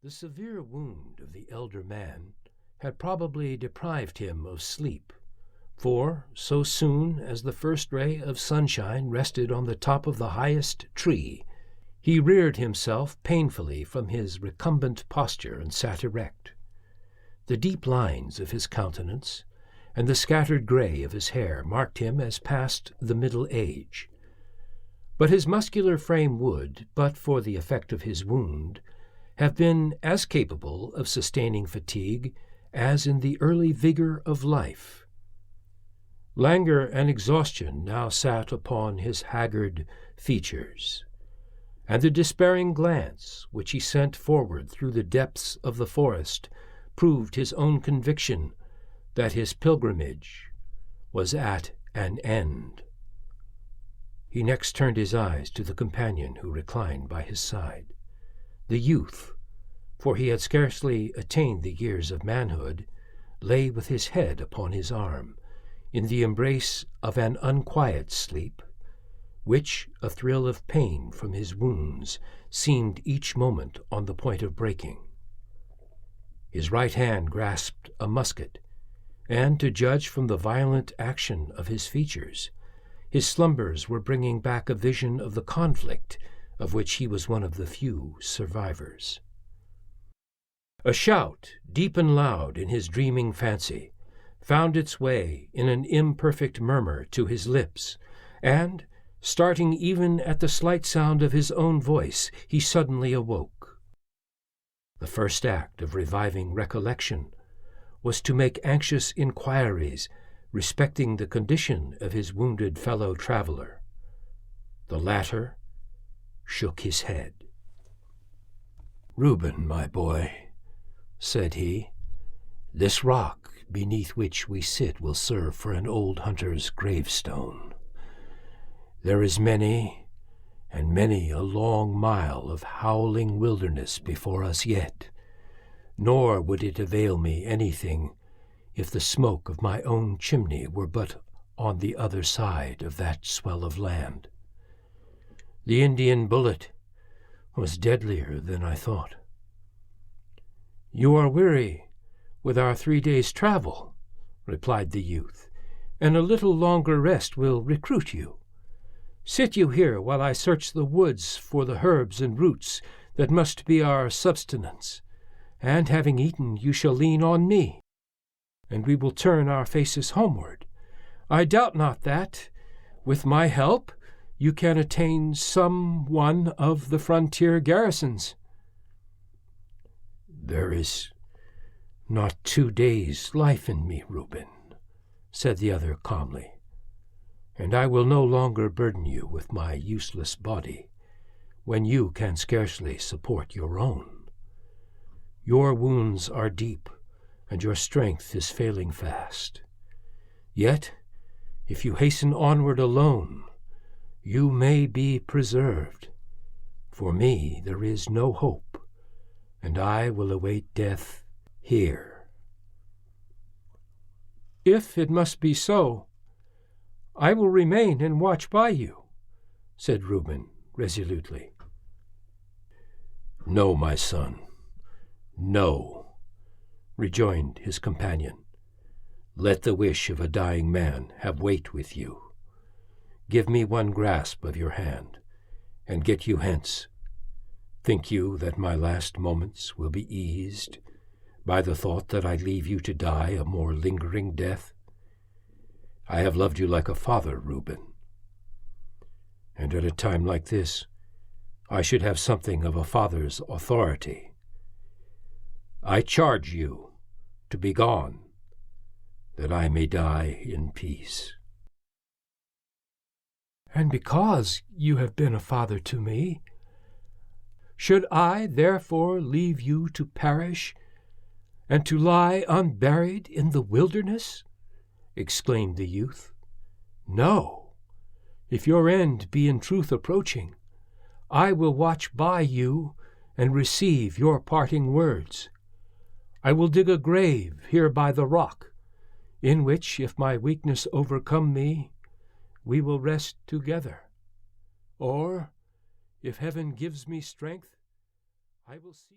The severe wound of the elder man had probably deprived him of sleep, for so soon as the first ray of sunshine rested on the top of the highest tree, he reared himself painfully from his recumbent posture and sat erect. The deep lines of his countenance and the scattered gray of his hair marked him as past the middle age. But his muscular frame would, but for the effect of his wound, have been as capable of sustaining fatigue as in the early vigor of life. Languor and exhaustion now sat upon his haggard features, and the despairing glance which he sent forward through the depths of the forest proved his own conviction that his pilgrimage was at an end. He next turned his eyes to the companion who reclined by his side. The youth, for he had scarcely attained the years of manhood, lay with his head upon his arm, in the embrace of an unquiet sleep, which a thrill of pain from his wounds seemed each moment on the point of breaking. His right hand grasped a musket, and, to judge from the violent action of his features, his slumbers were bringing back a vision of the conflict of which he was one of the few survivors. A shout, deep and loud in his dreaming fancy, found its way in an imperfect murmur to his lips, and, starting even at the slight sound of his own voice, he suddenly awoke. The first act of reviving recollection was to make anxious inquiries respecting the condition of his wounded fellow-traveler. The latter shook his head. "Reuben, my boy," said he, "this rock beneath which we sit will serve for an old hunter's gravestone. There is many and many a long mile of howling wilderness before us yet, nor would it avail me anything if the smoke of my own chimney were but on the other side of that swell of land. The Indian bullet was deadlier than I thought." "You are weary with our 3 days' travel," replied the youth, "and a little longer rest will recruit you. Sit you here while I search the woods for the herbs and roots that must be our subsistence, and having eaten you shall lean on me, and we will turn our faces homeward. I doubt not that, with my help, you can attain some one of the frontier garrisons." "There is not 2 days' life in me, Reuben," said the other calmly, "and I will no longer burden you with my useless body, when you can scarcely support your own. Your wounds are deep, and your strength is failing fast. Yet, if you hasten onward alone, you may be preserved. For me there is no hope, and I will await death here." "If it must be so, I will remain and watch by you," said Reuben resolutely. "No, my son, no," rejoined his companion. "Let the wish of a dying man have weight with you. Give me one grasp of your hand, and get you hence. Think you that my last moments will be eased by the thought that I leave you to die a more lingering death? I have loved you like a father, Reuben, and at a time like this I should have something of a father's authority. I charge you to be gone, that I may die in peace." "And because you have been a father to me, should I therefore leave you to perish and to lie unburied in the wilderness?" exclaimed the youth. "No, if your end be in truth approaching, I will watch by you and receive your parting words. I will dig a grave here by the rock, in which, if my weakness overcome me, we will rest together. Or, if heaven gives me strength, I will seek